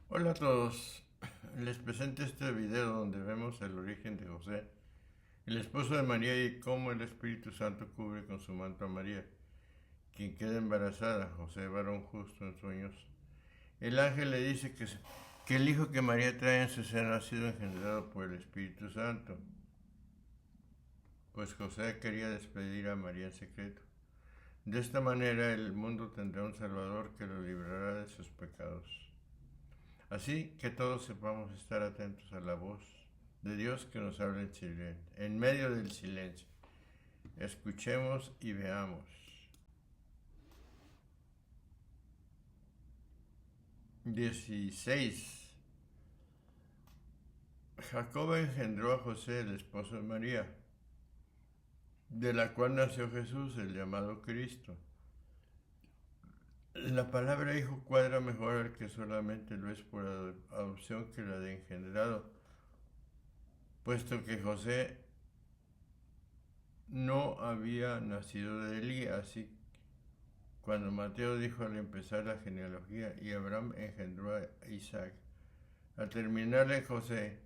Hola a todos, les presento este video donde vemos el origen de José, el esposo de María y cómo el Espíritu Santo cubre con su manto a María, quien queda embarazada, José varón justo en sueños. El ángel le dice que el hijo que María trae en su seno ha sido engendrado por el Espíritu Santo, pues José quería despedir a María en secreto. De esta manera el mundo tendrá un Salvador que lo librará de sus pecados. Así que todos sepamos estar atentos a la voz de Dios que nos habla en medio del silencio. Escuchemos y veamos. 16. Jacob engendró a José, el esposo de María, de la cual nació Jesús, el llamado Cristo. La palabra hijo cuadra mejor al que solamente lo es por adopción que la de engendrado, puesto que José no había nacido de Elí, así cuando Mateo dijo al empezar la genealogía, y Abraham engendró a Isaac. Al terminar en José,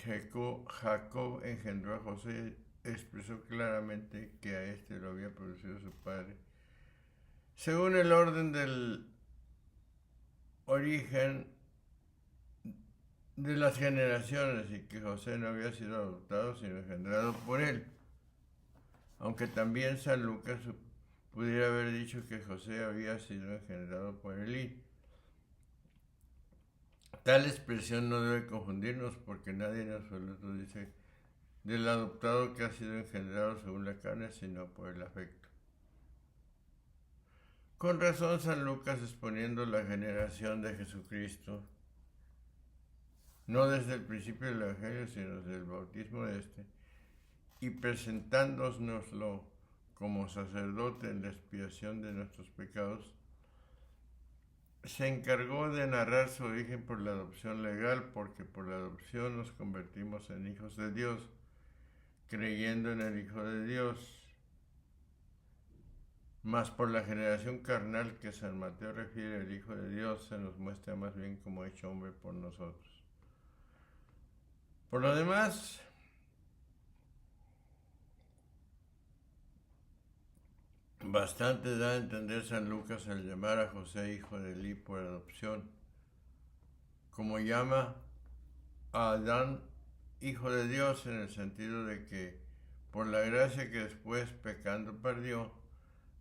Jacob engendró a José, expresó claramente que a este lo había producido su padre. Según el orden del origen de las generaciones, y que José no había sido adoptado sino engendrado por él. Aunque también San Lucas pudiera haber dicho que José había sido engendrado por Elí. Tal expresión no debe confundirnos porque nadie en absoluto dice del adoptado que ha sido engendrado según la carne, sino por el afecto. Con razón San Lucas, exponiendo la generación de Jesucristo, no desde el principio del Evangelio, sino desde el bautismo de este, y presentándonoslo como sacerdote en la expiación de nuestros pecados, se encargó de narrar su origen por la adopción legal, porque por la adopción nos convertimos en hijos de Dios, creyendo en el Hijo de Dios. Mas por la generación carnal que San Mateo refiere al Hijo de Dios, se nos muestra más bien como hecho hombre por nosotros. Por lo demás, bastante da a entender San Lucas al llamar a José hijo de Elí por adopción, como llama a Adán hijo de Dios, en el sentido de que por la gracia que después pecando perdió,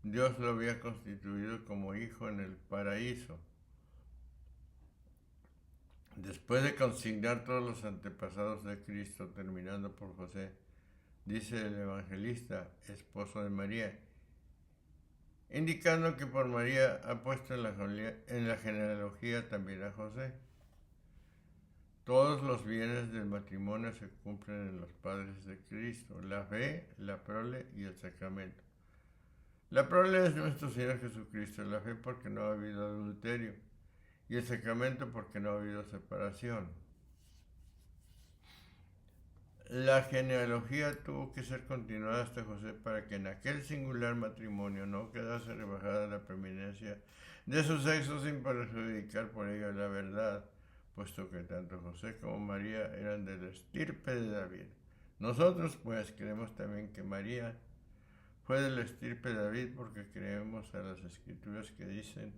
Dios lo había constituido como hijo en el paraíso. Después de consignar todos los antepasados de Cristo, terminando por José, dice el evangelista, esposo de María, indicando que por María ha puesto en la genealogía también a José. Todos los bienes del matrimonio se cumplen en los padres de Cristo: la fe, la prole y el sacramento. La prole es nuestro Señor Jesucristo, la fe porque no ha habido adulterio, y el sacramento porque no ha habido separación. La genealogía tuvo que ser continuada hasta José para que en aquel singular matrimonio no quedase rebajada la preeminencia de su sexo sin perjudicar por ello la verdad, puesto que tanto José como María eran de la estirpe de David. Nosotros pues creemos también que María fue de la estirpe de David, porque creemos a las escrituras que dicen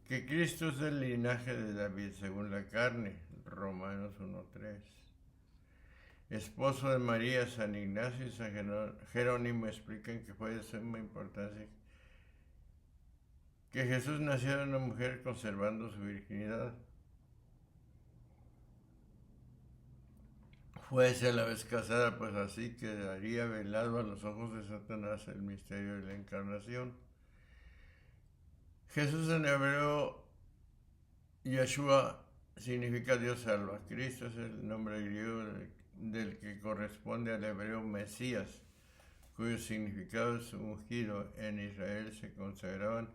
que Cristo es del linaje de David según la carne, Romanos 1:3. Esposo de María, San Ignacio y San Jerónimo explican que fue de suma importancia que Jesús nació de una mujer conservando su virginidad. Fuese a la vez casada, pues así quedaría velado a los ojos de Satanás el misterio de la encarnación. Jesús en hebreo, Yeshua, significa Dios salva. Cristo es el nombre griego del que corresponde al hebreo Mesías, cuyo significado es ungido. En Israel se consagraban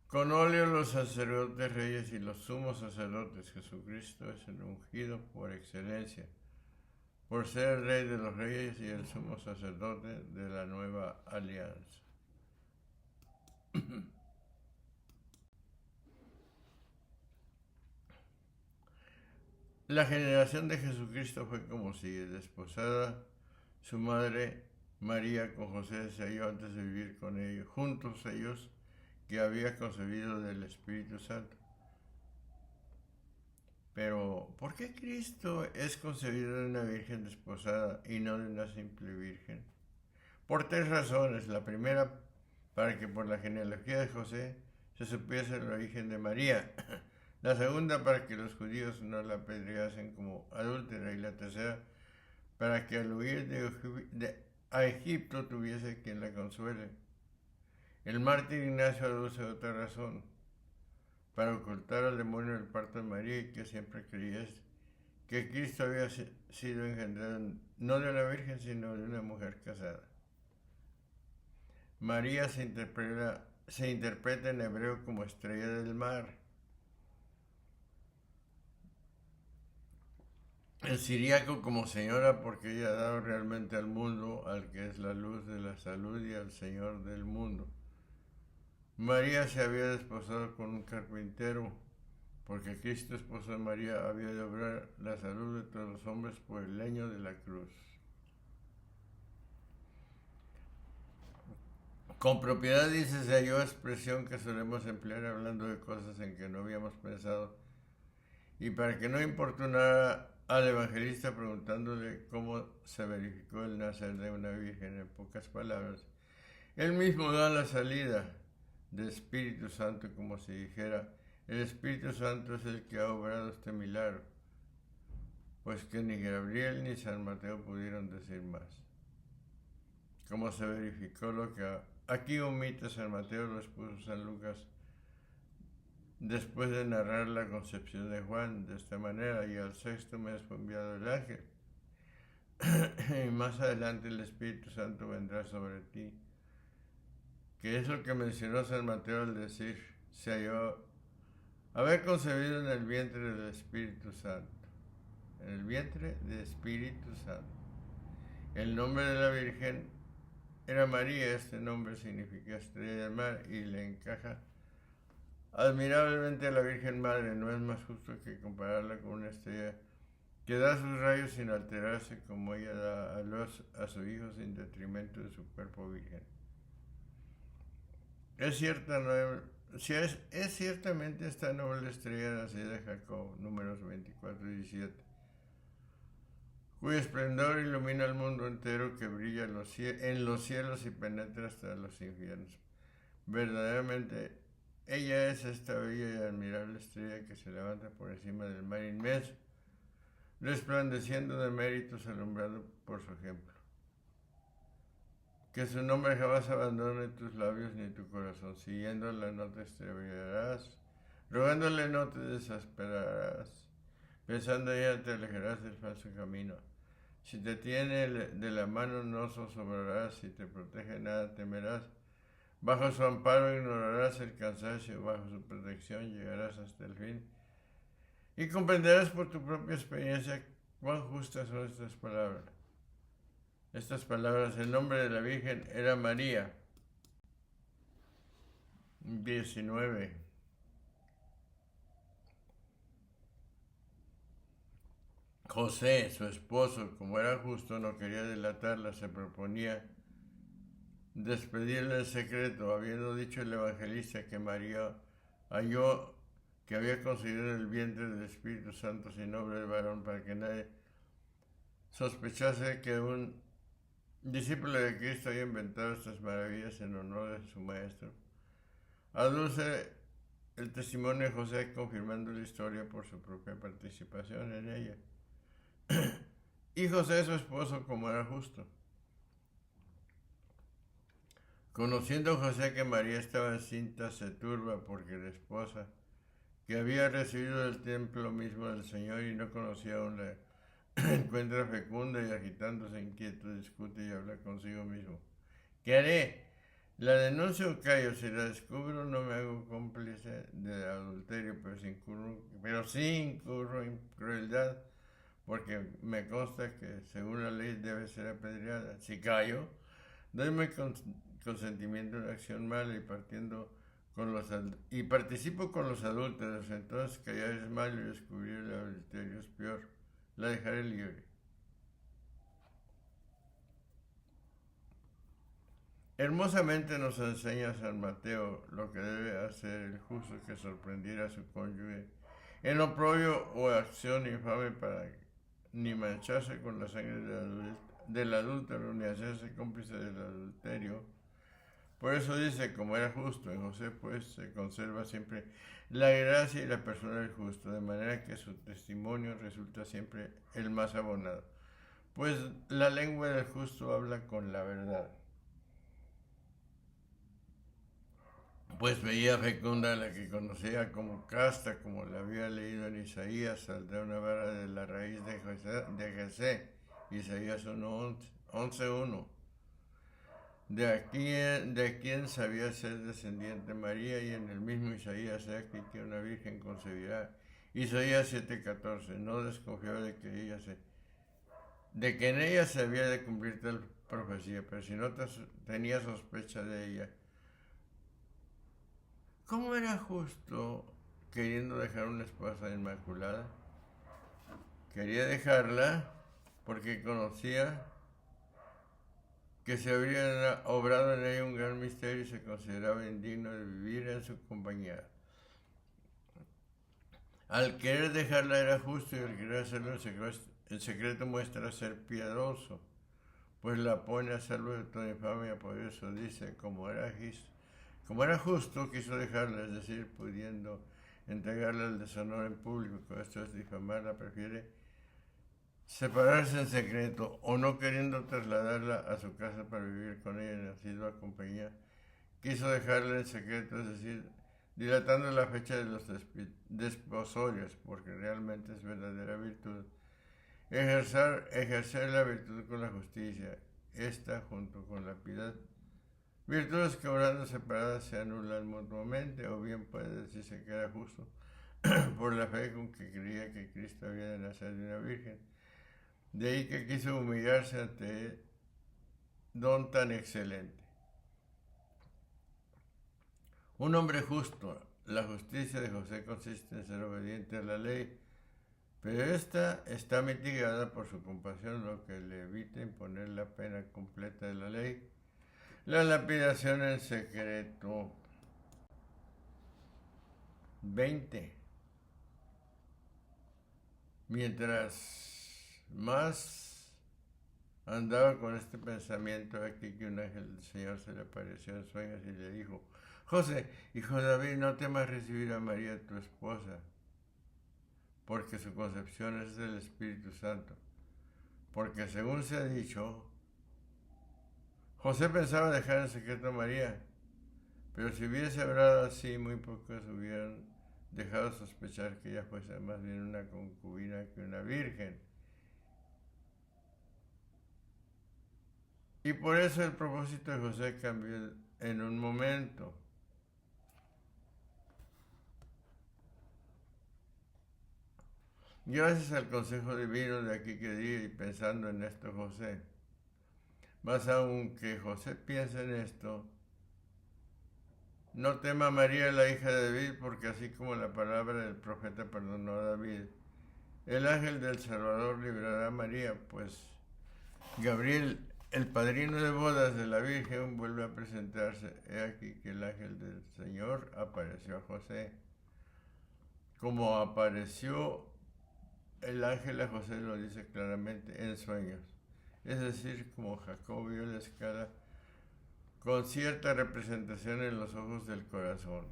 con óleo los sacerdotes reyes y los sumos sacerdotes. Jesucristo es el ungido por excelencia, por ser el rey de los reyes y el sumo sacerdote de la nueva alianza. La generación de Jesucristo fue como sigue: desposada, su madre María con José se halló antes de vivir con ellos, juntos ellos, que había concebido del Espíritu Santo. Pero, ¿por qué Cristo es concebido de una virgen desposada y no de una simple virgen? Por tres razones. La primera, para que por la genealogía de José se supiese el origen de María. La segunda, para que los judíos no la apedreasen como adúltera. Y la tercera, para que al huir a Egipto tuviese quien la consuele. El mártir Ignacio aduce otra razón: para ocultar al demonio el parto de María, y que siempre creías que Cristo había sido engendrado no de una virgen, sino de una mujer casada. María se interpreta en hebreo como estrella del mar. En siríaco como señora, porque ella ha dado realmente al mundo al que es la luz de la salud y al Señor del mundo. María se había desposado con un carpintero, porque Cristo, esposo de María, había de obrar la salud de todos los hombres por el leño de la cruz. Con propiedad, dice, se halló expresión que solemos emplear hablando de cosas en que no habíamos pensado, y para que no importunara al evangelista preguntándole cómo se verificó el nacer de una virgen. En pocas palabras, él mismo da la salida del Espíritu Santo, como si dijera: el Espíritu Santo es el que ha obrado este milagro, pues que ni Gabriel ni San Mateo pudieron decir más. Como se verificó lo que aquí omite San Mateo, lo expuso San Lucas después de narrar la concepción de Juan de esta manera: y al sexto mes fue enviado el ángel, y más adelante el Espíritu Santo vendrá sobre ti. Que es lo que mencionó San Mateo al decir: se halló haber concebido en el vientre del Espíritu Santo. En el vientre del Espíritu Santo. El nombre de la Virgen era María. Este nombre significa estrella del mar y le encaja admirablemente a la Virgen Madre. No es más justo que compararla con una estrella que da sus rayos sin alterarse, como ella da a luz a su hijo sin detrimento de su cuerpo virgen. Es ciertamente esta noble estrella nacida de Jacob, Números 24 y 17, cuyo esplendor ilumina el mundo entero, que brilla en los cielos y penetra hasta los infiernos. Verdaderamente, ella es esta bella y admirable estrella que se levanta por encima del mar inmenso, resplandeciendo de méritos, alumbrado por su ejemplo. Que su nombre jamás abandone tus labios ni tu corazón. Siguiéndola no te extraviarás, rogándole no te desesperarás, pensando en ella te alejarás del falso camino. Si te tiene de la mano no zozobrarás, si te protege nada temerás. Bajo su amparo ignorarás el cansancio, bajo su protección llegarás hasta el fin. Y comprenderás por tu propia experiencia cuán justas son estas palabras. El nombre de la Virgen era María. 19. José, su esposo, como era justo, no quería delatarla, se proponía despedirle en secreto, habiendo dicho el evangelista que María halló que había conseguido el vientre del Espíritu Santo sin obra de varón, para que nadie sospechase que un discípulo de Cristo había inventado estas maravillas en honor de su maestro. Aduce el testimonio de José, confirmando la historia por su propia participación en ella. Y José, su esposo, como era justo, conociendo José que María estaba encinta, se turba porque la esposa, que había recibido del templo mismo del Señor y no conocía aún, la encuentra fecunda, y agitándose inquieto discute y habla consigo mismo: ¿qué haré? ¿La denuncio o callo? Si la descubro no me hago cómplice de adulterio, pero sí incurro en crueldad, porque me consta que según la ley debe ser apedreada. Si callo, doy mi consentimiento a una acción mala, y partiendo y participo con los adúlteros, entonces callar es malo y descubrir el adulterio es peor. La dejaré libre. Hermosamente nos enseña San Mateo lo que debe hacer el justo que sorprendiera a su cónyuge en oprobio o acción infame para ni mancharse con la sangre del adúltero ni hacerse cómplice del adulterio. Por eso dice, como era justo, en José pues se conserva siempre la gracia y la persona del justo, de manera que su testimonio resulta siempre el más abonado. Pues la lengua del justo habla con la verdad. Pues veía fecunda la que conocía como casta, como la había leído en Isaías, saldrá una vara de la raíz de Jesé, Isaías 11:1. De quien sabía ser descendiente María, y en el mismo Isaías sea que una virgen concebirá. Isaías 7:14, no desconfiaba de que en ella se había de cumplir tal profecía, pero si no tenía sospecha de ella. ¿Cómo era justo queriendo dejar una esposa inmaculada? Quería dejarla porque conocía que se habría obrado en ella un gran misterio y se consideraba indigno de vivir en su compañía. Al querer dejarla era justo, y al querer hacerlo en secreto muestra ser piadoso, pues la pone a salvo de toda infamia. Por eso dice, como era justo, quiso dejarla, es decir, pudiendo entregarla al deshonor en público, esto es difamarla, prefiere separarse en secreto, o no queriendo trasladarla a su casa para vivir con ella en asidua compañía, quiso dejarla en secreto, es decir, dilatando la fecha de los desposorios, porque realmente es verdadera virtud. Ejercer la virtud con la justicia, esta junto con la piedad. Virtudes que obrando separadas se anulan mutuamente, o bien puede decirse que era justo por la fe con que creía que Cristo había de nacer de una virgen. De ahí que quiso humillarse ante don tan excelente. Un hombre justo. La justicia de José consiste en ser obediente a la ley, pero esta está mitigada por su compasión, lo que le evita imponer la pena completa de la ley. La lapidación en secreto. 20. Mientras más andaba con este pensamiento, aquí que un ángel del Señor se le apareció en sueños y le dijo: José, hijo de David, no temas recibir a María tu esposa, porque su concepción es del Espíritu Santo. Porque según se ha dicho, José pensaba dejar en secreto a María, pero si hubiese hablado así, muy pocos hubieran dejado sospechar que ella fuese más bien una concubina que una virgen. Y por eso el propósito de José cambió en un momento. Gracias al consejo divino de aquí que di, y pensando en esto José. Más aún que José piense en esto, no tema María, la hija de David, porque así como la palabra del profeta perdonó a David, el ángel del Salvador librará a María, pues Gabriel, el padrino de bodas de la Virgen, vuelve a presentarse. He aquí que el ángel del Señor apareció a José. Como apareció el ángel a José, lo dice claramente, en sueños. Es decir, como Jacob vio la escala con cierta representación en los ojos del corazón.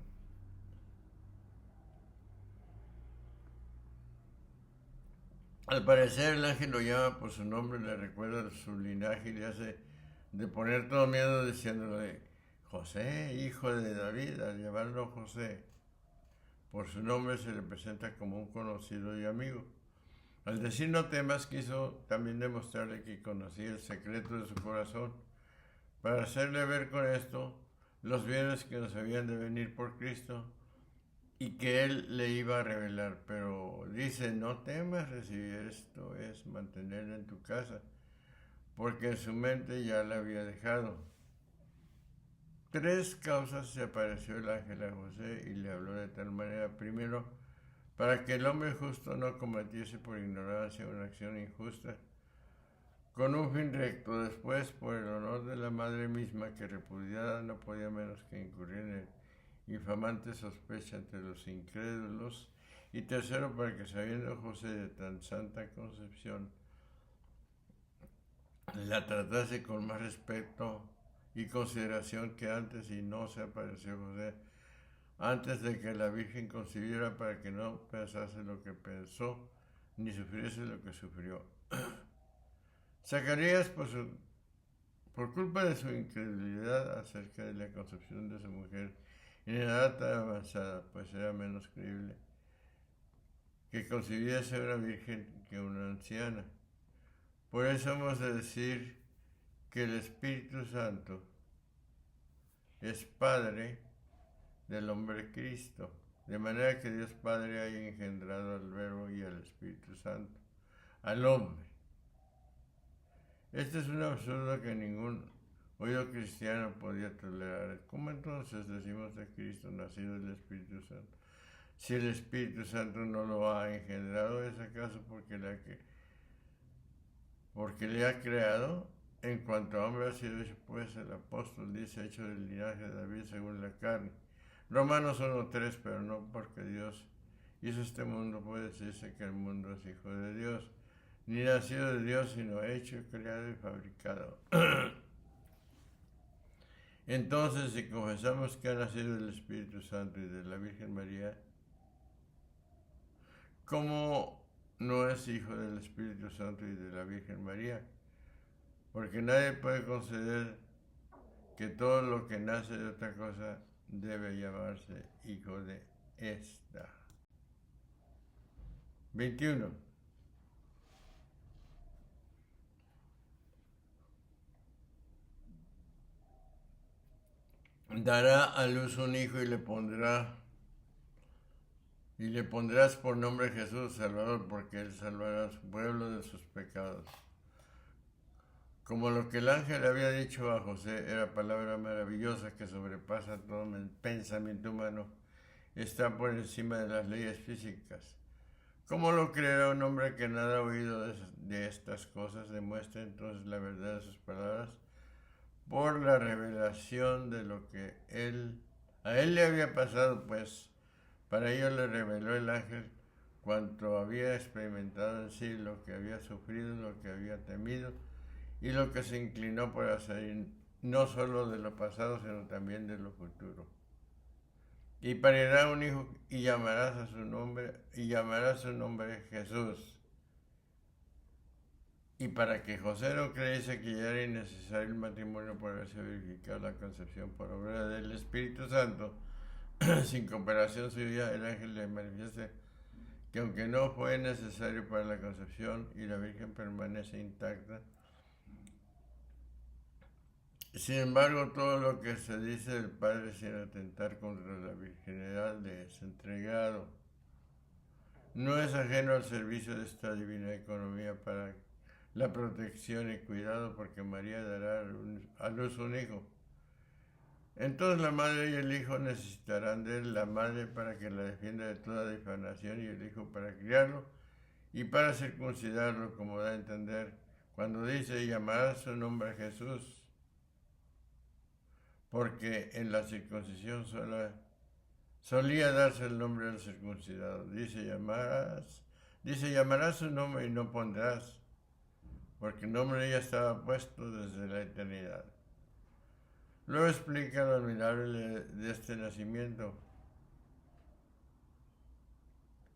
Al parecer el ángel lo llama por su nombre, le recuerda su linaje y le hace de poner todo miedo diciéndole: José, hijo de David. Al llamarlo José por su nombre se le presenta como un conocido y amigo. Al decir no temas, quiso también demostrarle que conocía el secreto de su corazón, para hacerle ver con esto los bienes que nos habían de venir por Cristo y que Él le iba a revelar. Pero dice: no temas recibir esto, es mantenerla en tu casa, porque en su mente ya la había dejado. tres causas se apareció el ángel a José y le habló de tal manera. Primero, para que el hombre justo no cometiese por ignorancia una acción injusta, con un fin recto. Después, por el honor de la madre misma, que repudiada no podía menos que incurrir en infamante sospecha entre los incrédulos. Y tercero, para que sabiendo José de tan santa concepción, la tratase con más respeto y consideración que antes, y no se apareció José antes de que la Virgen concibiera, para que no pensase lo que pensó, ni sufriese lo que sufrió. Zacarías, por culpa de su incredulidad acerca de la concepción de su mujer, en edad tan avanzada, pues era menos creíble que concibiese una virgen que una anciana. Por eso hemos de decir que el Espíritu Santo es Padre del hombre Cristo, de manera que Dios Padre haya engendrado al Verbo y al Espíritu Santo, al hombre. Este es un absurdo que ningún oído cristiano podía tolerar. ¿Cómo entonces decimos de Cristo nacido del Espíritu Santo? Si el Espíritu Santo no lo ha engendrado, ¿es acaso porque le ha creado? En cuanto a hombre ha sido hecho, pues el apóstol dice, hecho del linaje de David según la carne. Romanos 1:3, pero no porque Dios hizo este mundo, puede decirse que el mundo es hijo de Dios, ni nacido de Dios, sino hecho, creado y fabricado. Entonces, si confesamos que ha nacido del Espíritu Santo y de la Virgen María, ¿cómo no es hijo del Espíritu Santo y de la Virgen María? Porque nadie puede conceder que todo lo que nace de otra cosa debe llamarse hijo de esta. 21. Dará a luz un hijo y le pondrás por nombre Jesús, Salvador, porque él salvará a su pueblo de sus pecados. Como lo que el ángel había dicho a José era palabra maravillosa que sobrepasa todo pensamiento humano, está por encima de las leyes físicas. ¿Cómo lo creerá un hombre que nada ha oído de estas cosas? Demuestra entonces la verdad de sus palabras por la revelación de lo que a él le había pasado, pues para ello le reveló el ángel cuanto había experimentado en sí, lo que había sufrido, lo que había temido y lo que se inclinó por hacer, no solo de lo pasado, sino también de lo futuro. Y parirá un hijo y llamará su nombre Jesús. Y para que José no creyese que ya era innecesario el matrimonio por haberse verificado la concepción por obra del Espíritu Santo, sin cooperación suya, el ángel le manifiesta que aunque no fue necesario para la concepción y la Virgen permanece intacta, sin embargo todo lo que se dice del Padre sin atentar contra la virginidad le es entregado. No es ajeno al servicio de esta divina economía para la protección y cuidado, porque María dará a luz un hijo. Entonces la madre y el hijo necesitarán de él, la madre para que la defienda de toda difamación y el hijo para criarlo y para circuncidarlo, como da a entender cuando dice llamará su nombre Jesús, porque en la circuncisión solía darse el nombre al circuncidado. Dice llamarás su nombre y no pondrás, porque el nombre ya estaba puesto desde la eternidad. Luego explica lo admirable de este nacimiento,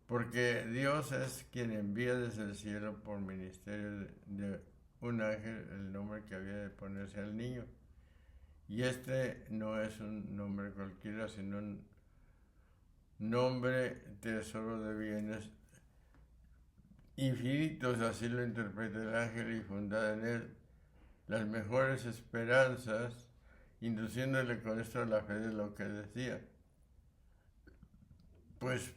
porque Dios es quien envía desde el cielo por ministerio de un ángel el nombre que había de ponerse al niño. Y este no es un nombre cualquiera, sino un nombre tesoro de bienes infinitos, así lo interpreta el ángel, y fundada en él las mejores esperanzas, induciéndole con esto a la fe de lo que decía. Pues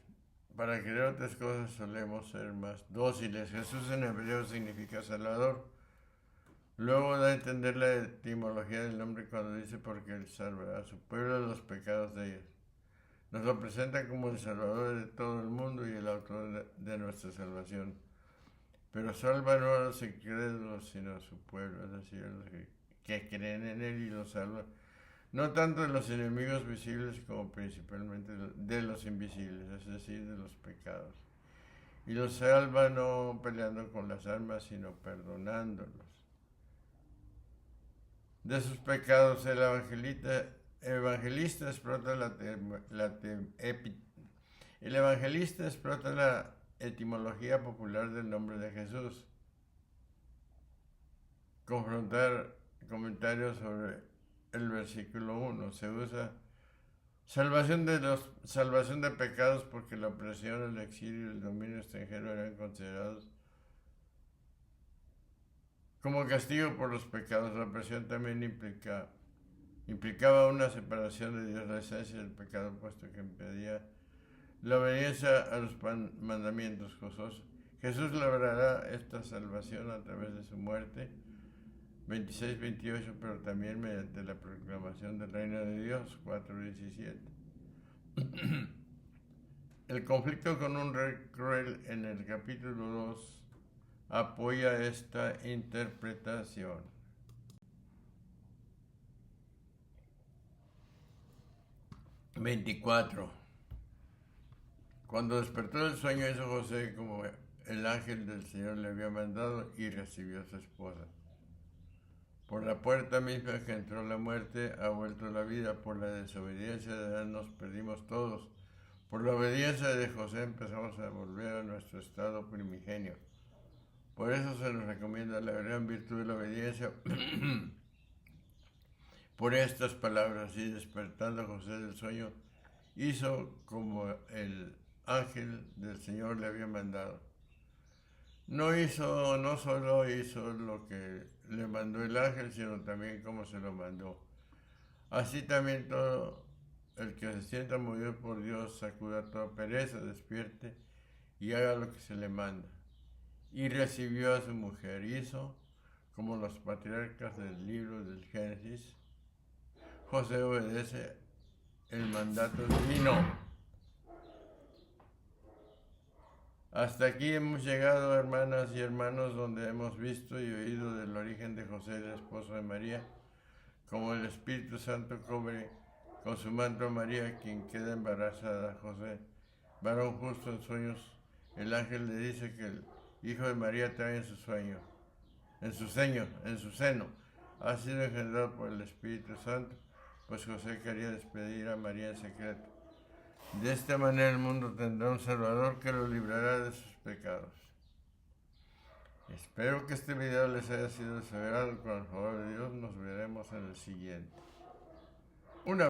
para creer otras cosas solemos ser más dóciles. Jesús en hebreo significa Salvador. Luego da a entender la etimología del nombre cuando dice porque Él salvará a su pueblo de los pecados de ellos. Nos lo presenta como el Salvador de todo el mundo y el autor de nuestra salvación. Pero salva no a los incrédulos, sino a su pueblo, es decir, a los que creen en Él y los salva. No tanto de los enemigos visibles como principalmente de los invisibles, es decir, de los pecados. Y los salva no peleando con las almas, sino perdonándolos. De sus pecados el evangelista explota el evangelista explota la etimología popular del nombre de Jesús. Confrontar comentarios sobre el versículo 1. Se usa salvación de pecados porque la opresión, el exilio y el dominio extranjero eran considerados como castigo por los pecados. La opresión también implicaba una separación de Dios, la esencia del pecado, puesto que impedía la obediencia a los mandamientos. Jesús logrará esta salvación a través de su muerte, 26-28, pero también mediante la proclamación del reino de Dios, 4-17. El conflicto con un rey cruel en el capítulo 2 apoya esta interpretación. 24. Cuando despertó del sueño hizo José como el ángel del Señor le había mandado y recibió a su esposa. Por la puerta misma que entró la muerte ha vuelto la vida. Por la desobediencia de Adán nos perdimos todos. Por la obediencia de José empezamos a volver a nuestro estado primigenio. Por eso se nos recomienda la gran virtud de la obediencia. Por estas palabras, y despertando a José del sueño, hizo como el ángel del Señor le había mandado. No solo hizo lo que le mandó el ángel, sino también como se lo mandó. Así también todo el que se sienta movido por Dios sacuda toda pereza, despierte y haga lo que se le manda. Y recibió a su mujer, hizo como los patriarcas del libro del Génesis. José obedece el mandato divino. Hasta aquí hemos llegado, hermanas y hermanos, donde hemos visto y oído del origen de José, el esposo de María, como el Espíritu Santo cubre con su manto a María, quien queda embarazada. José, varón justo en sueños, el ángel le dice que el hijo de María trae en su seno, ha sido engendrado por el Espíritu Santo, pues José quería despedir a María en secreto. De esta manera el mundo tendrá un Salvador que lo librará de sus pecados. Espero que este video les haya sido de su agrado. Con el favor de Dios nos veremos en el siguiente.